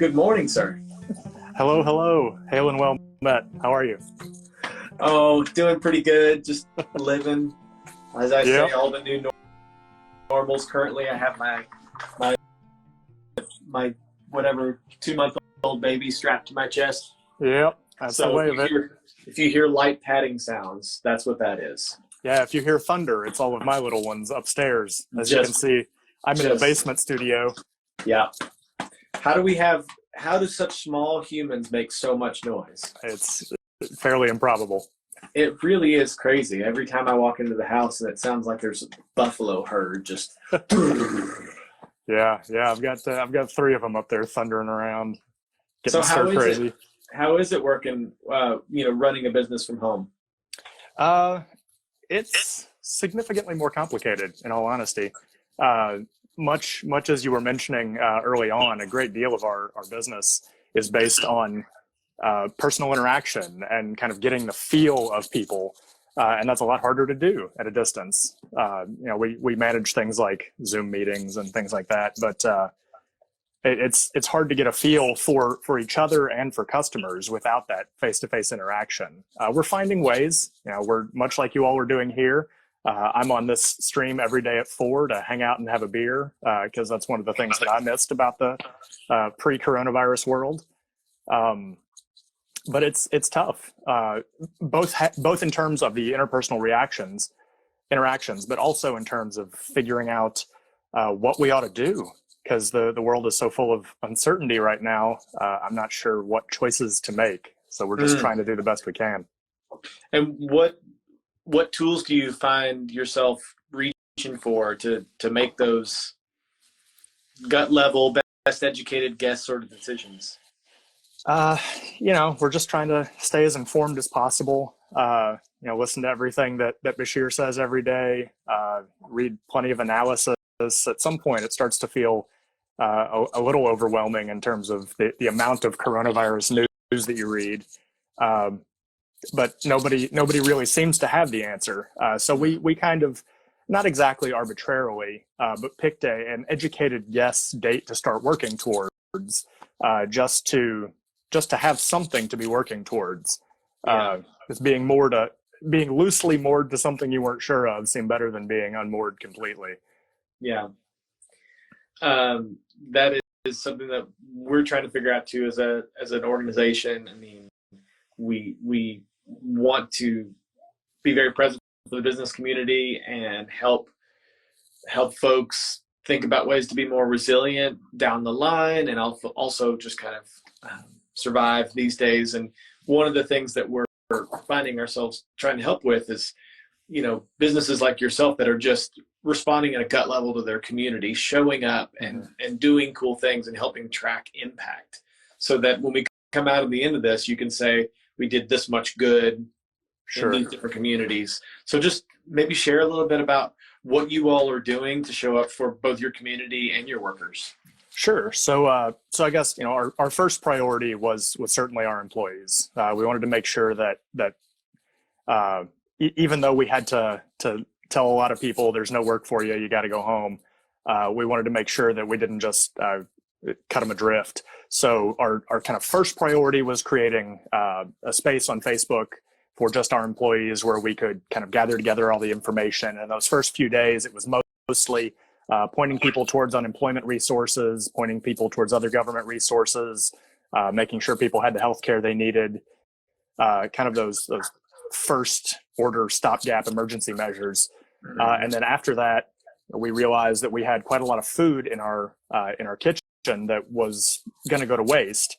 Good morning, sir. Hello, hello. Hail and well met. How are you? Oh, doing pretty good. Just living. As I say, Yep. all the new normals. Currently, I have my whatever 2-month-old baby strapped to my chest. Yep. That's the So way of it. if you hear light padding sounds, that's what that is. Yeah, if you hear thunder, it's all of my little ones upstairs. As you can see, I'm in a just- basement studio. Yeah. How do such small humans make so much noise? It's fairly improbable. It really is crazy. Every time I walk into the house, and it sounds like there's a buffalo herd just. Yeah. I've got 3 of them up there thundering around, getting So how stir is crazy. it? How is it working? Running a business from home. It's significantly more complicated, in all honesty. Much as you were mentioning early on, a great deal of our business is based on personal interaction and kind of getting the feel of people. And that's a lot harder to do at a distance. We manage things like Zoom meetings and things like that, but it's hard to get a feel for each other and for customers without that face-to-face interaction. We're finding ways. We're much like you all are doing here. I'm on this stream every day at 4 to hang out and have a beer because that's one of the things that I missed about the pre-coronavirus world. But it's tough, both in terms of the interpersonal interactions, but also in terms of figuring out what we ought to do, because the world is so full of uncertainty right now. I'm not sure what choices to make, so we're just trying to do the best we can. And what tools do you find yourself reaching for to make those gut level, best educated guess sort of decisions? We're just trying to stay as informed as possible. Listen to everything that Bashir says every day, read plenty of analysis. At some point, it starts to feel a little overwhelming in terms of the amount of coronavirus news that you read. But nobody really seems to have the answer. So we kind of, not exactly arbitrarily, but picked an educated guess date to start working towards, just to have something to be working towards. Because being loosely moored to something you weren't sure of seemed better than being unmoored completely. Yeah. That is something that we're trying to figure out too as an organization. I mean, we want to be very present for the business community and help folks think about ways to be more resilient down the line, and also just kind of survive these days. And one of the things that we're finding ourselves trying to help with is, businesses like yourself that are just responding at a gut level to their community, showing up and doing cool things and helping track impact, so that when we come out at the end of this, you can say we did this much good in these different communities. So just maybe share a little bit about what you all are doing to show up for both your community and your workers. Sure. So I guess, our first priority was certainly our employees. We wanted to make sure that even though we had to tell a lot of people there's no work for you, you got to go home, we wanted to make sure that we didn't just cut them adrift. So our kind of first priority was creating a space on Facebook for just our employees where we could kind of gather together all the information. And those first few days, it was mostly pointing people towards unemployment resources, pointing people towards other government resources, making sure people had the healthcare they needed, kind of those first order stopgap emergency measures. And then after that, we realized that we had quite a lot of food in our kitchen that was going to go to waste.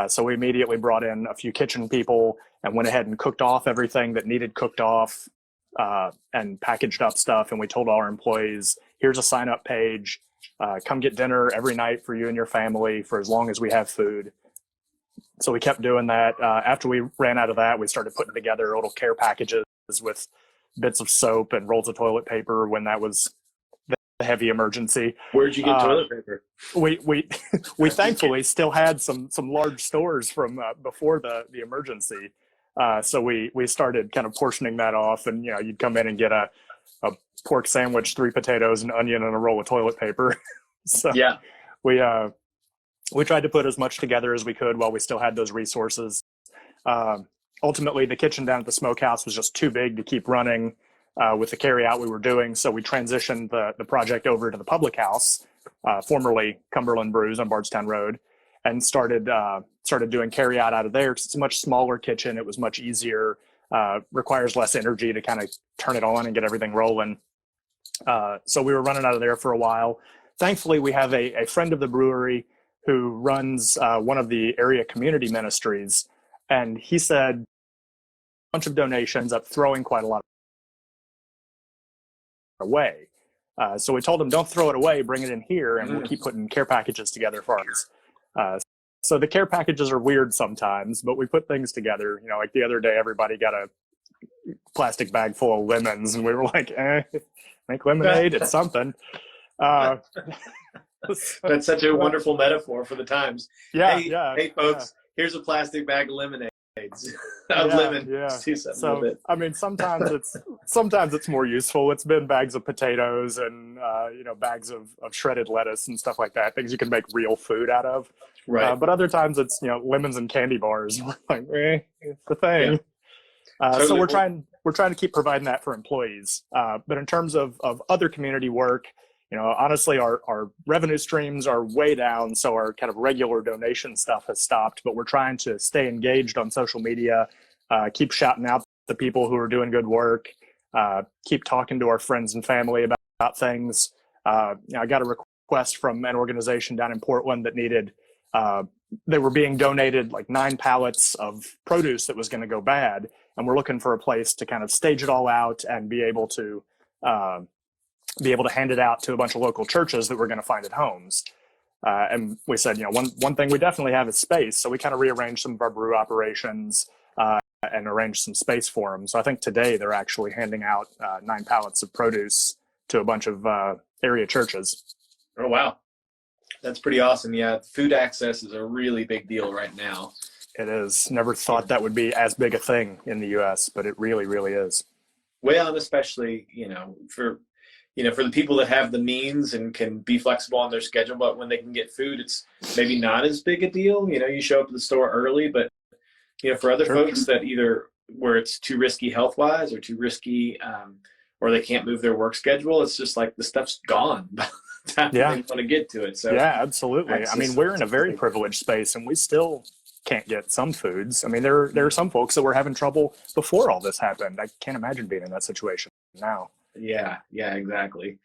So we immediately brought in a few kitchen people and went ahead and cooked off everything that needed cooked off, and packaged up stuff. And we told our employees, here's a sign up page, come get dinner every night for you and your family for as long as we have food. So we kept doing that. After we ran out of that, we started putting together little care packages with bits of soap and rolls of toilet paper when that was the heavy emergency. Where'd you get toilet paper? We thankfully still had some large stores from before the emergency. So we started kind of portioning that off, and you'd come in and get a pork sandwich, 3 potatoes, an onion, and a roll of toilet paper. So yeah, we tried to put as much together as we could while we still had those resources. Uh, Ultimately, the kitchen down at the smokehouse was just too big to keep running with the carry out we were doing. So we transitioned the project over to the public house, formerly Cumberland Brews on Bardstown Road, and started doing carry out of there. It's a much smaller kitchen. It was much easier, requires less energy to kind of turn it on and get everything rolling. So we were running out of there for a while. Thankfully, we have a friend of the brewery who runs one of the area community ministries. And he said, a bunch of donations up, throwing quite a lot away. So we told him, don't throw it away, bring it in here, and we'll keep putting care packages together for us. So the care packages are weird sometimes, but we put things together. You know, like the other day, everybody got a plastic bag full of lemons, and we were like, make lemonade, it's something. That's such a wonderful metaphor for the times. Yeah, hey folks, here's a plastic bag of lemonade. Lemon. Yeah. So I mean, sometimes it's more useful. It's been bags of potatoes and bags of shredded lettuce and stuff like that. Things you can make real food out of. Right. But other times it's lemons and candy bars. We're like, it's the thing. Yeah. Totally. So we're trying to keep providing that for employees. But in terms of other community work, honestly, our revenue streams are way down, so our kind of regular donation stuff has stopped, but we're trying to stay engaged on social media, keep shouting out the people who are doing good work, keep talking to our friends and family about things. I got a request from an organization down in Portland that needed, they were being donated like 9 pallets of produce that was going to go bad, and we're looking for a place to kind of stage it all out and be able to hand it out to a bunch of local churches that we're going to find at homes. And we said, one thing we definitely have is space. So we kind of rearranged some of our brew operations and arranged some space for them. So I think today they're actually handing out 9 pallets of produce to a bunch of area churches. Oh, wow. That's pretty awesome. Yeah, food access is a really big deal right now. It is. Never thought that would be as big a thing in the U.S., but it really, really is. Well, and especially, for the people that have the means and can be flexible on their schedule, but when they can get food, it's maybe not as big a deal. You show up at the store early, but, for other folks that either where it's too risky health-wise or too risky or they can't move their work schedule, it's just like the stuff's gone by the time they want to get to it. So yeah, absolutely. I mean, we're in a very privileged space, and we still can't get some foods. I mean, there are some folks that were having trouble before all this happened. I can't imagine being in that situation now. Yeah, exactly.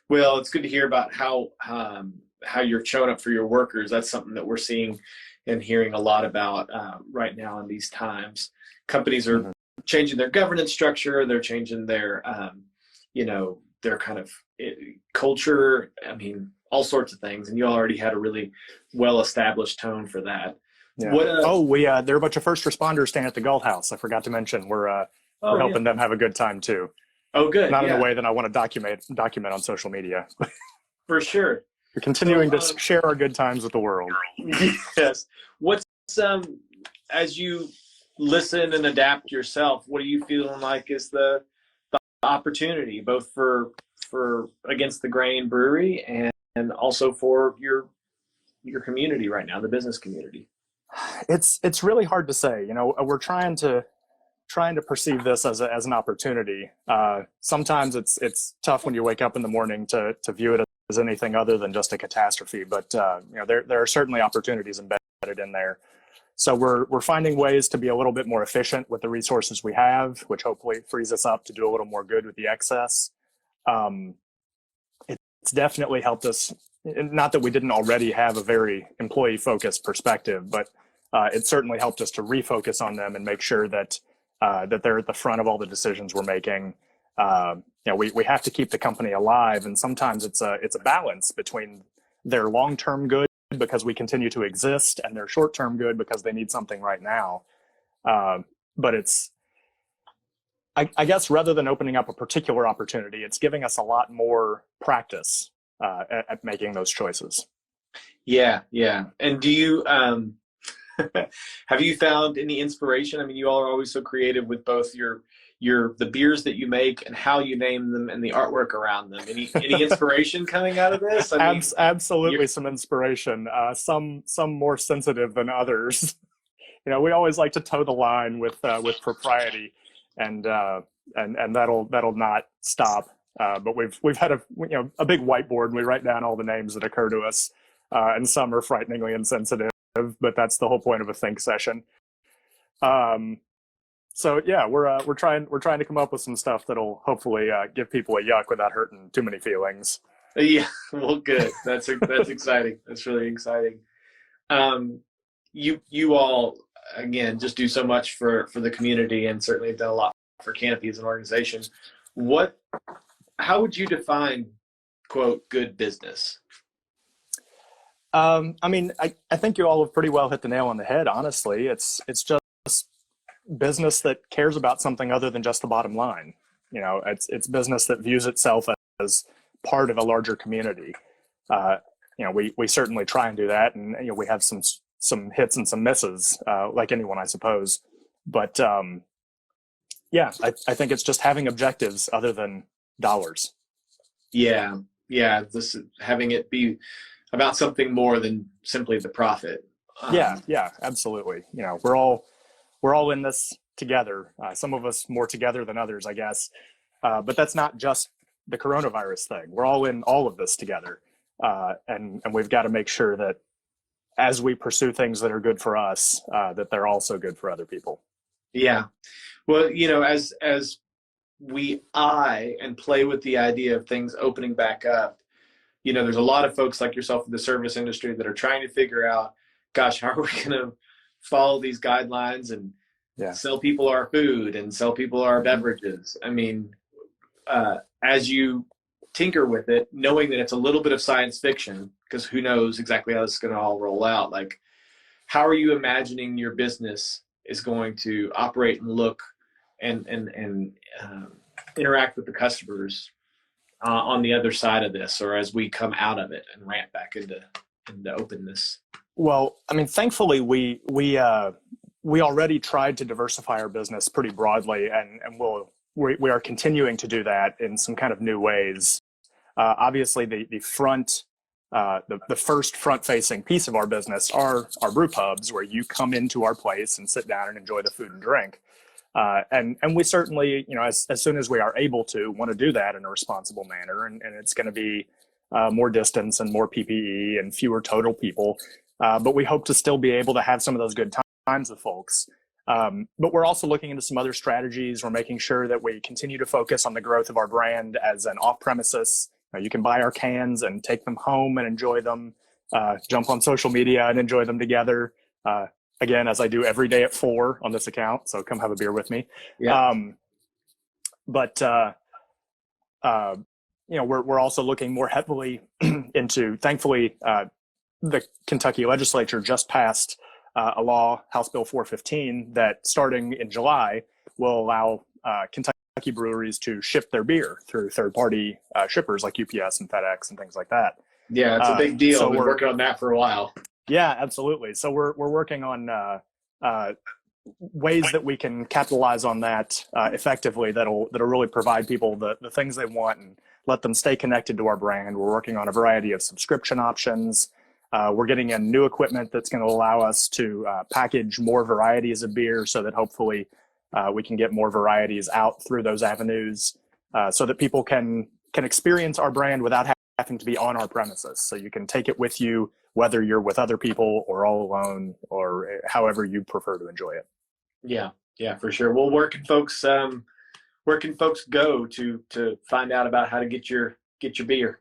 Well, it's good to hear about how you're showing up for your workers. That's something that we're seeing and hearing a lot about right now in these times. Companies are changing their governance structure. They're changing their, their kind of culture. I mean, all sorts of things. And you already had a really well-established tone for that. Yeah. There are a bunch of first responders staying at the Galt House. I forgot to mention we're helping them have a good time too. Oh, good. Not in a way that I want to document on social media. For sure. We're continuing to share our good times with the world. Yes. What's as you listen and adapt yourself, what are you feeling like is the opportunity, both for Against the Grain Brewery and also for your community right now, the business community? It's really hard to say. We're trying to perceive this as an opportunity. Sometimes it's tough when you wake up in the morning to view it as anything other than just a catastrophe. But there are certainly opportunities embedded in there. So we're finding ways to be a little bit more efficient with the resources we have, which hopefully frees us up to do a little more good with the excess. It's definitely helped us. Not that we didn't already have a very employee-focused perspective, but it certainly helped us to refocus on them and make sure that they're at the front of all the decisions we're making. We have to keep the company alive, and sometimes it's a balance between their long-term good because we continue to exist and their short-term good because they need something right now. But I guess rather than opening up a particular opportunity, it's giving us a lot more practice at making those choices. Yeah. And do you have you found any inspiration? I mean, you all are always so creative with both your the beers that you make and how you name them and the artwork around them. Any inspiration coming out of this? I mean, Absolutely, some inspiration. Some more sensitive than others. We always like to toe the line with propriety, and that'll not stop. But we've had a big whiteboard, and we write down all the names that occur to us, and some are frighteningly insensitive. But that's the whole point of a think session. So yeah, we're trying to come up with some stuff that'll hopefully give people a yuck without hurting too many feelings. Yeah, well, good. That's exciting. That's really exciting. You all, again, just do so much for the community, and certainly have done a lot for Canopy as an organization. How would you define, quote, good business? I mean, I think you all have pretty well hit the nail on the head. Honestly, it's just business that cares about something other than just the bottom line. It's business that views itself as part of a larger community. We certainly try and do that, and we have some hits and some misses, like anyone, I suppose. But yeah, I think it's just having objectives other than dollars. Yeah, this having it be about something more than simply the profit. Yeah, absolutely. We're all in this together. Some of us more together than others, I guess. But that's not just the coronavirus thing. We're all in all of this together, and we've got to make sure that as we pursue things that are good for us, that they're also good for other people. Yeah. Well, as we eye and play with the idea of things opening back up, there's a lot of folks like yourself in the service industry that are trying to figure out, gosh, how are we going to follow these guidelines and sell people our food and sell people our beverages? I mean, as you tinker with it, knowing that it's a little bit of science fiction, because who knows exactly how this is going to all roll out, like, how are you imagining your business is going to operate and look and interact with the customers on the other side of this, or as we come out of it and ramp back into openness? Well, I mean, thankfully, we already tried to diversify our business pretty broadly, and we are continuing to do that in some kind of new ways. Obviously, the first front-facing piece of our business are our brew pubs, where you come into our place and sit down and enjoy the food and drink. And we certainly, as soon as we are able to, want to do that in a responsible manner. And it's going to be more distance and more PPE and fewer total people. But we hope to still be able to have some of those good times with folks. But we're also looking into some other strategies. We're making sure that we continue to focus on the growth of our brand as an off-premises. You can buy our cans and take them home and enjoy them, jump on social media and enjoy them together. Again, as I do every day at 4 on this account, so come have a beer with me. Yeah. We're also looking more heavily into, thankfully, the Kentucky legislature just passed a law, House Bill 415, that starting in July will allow Kentucky breweries to ship their beer through third-party shippers like UPS and FedEx and things like that. Yeah, it's a big deal. So we've been working on that for a while. Yeah, absolutely. So we're working on ways that we can capitalize on that effectively that'll really provide people the things they want and let them stay connected to our brand. We're working on a variety of subscription options. We're getting in new equipment that's going to allow us to package more varieties of beer so that hopefully we can get more varieties out through those avenues so that people can experience our brand without having to be on our premises. So you can take it with you, whether you're with other people or all alone or however you prefer to enjoy it. Yeah, for sure. Well, where can folks go to find out about how to get your beer?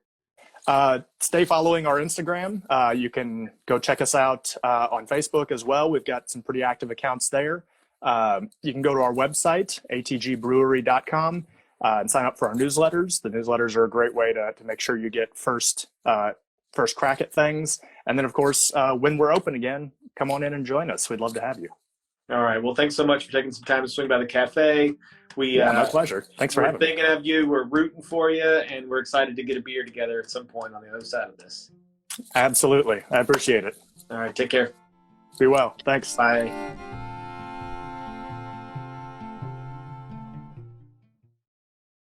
Stay following our Instagram. You can go check us out on Facebook as well. We've got some pretty active accounts there. You can go to our website, atgbrewery.com, and sign up for our newsletters. The newsletters are a great way to make sure you get first crack at things. And then, of course, when we're open again, come on in and join us. We'd love to have you. All right. Well, thanks so much for taking some time to swing by the cafe. My pleasure. Thanks for having me. We're thinking of you. We're rooting for you, and we're excited to get a beer together at some point on the other side of this. Absolutely. I appreciate it. All right. Take care. Be well. Thanks. Bye.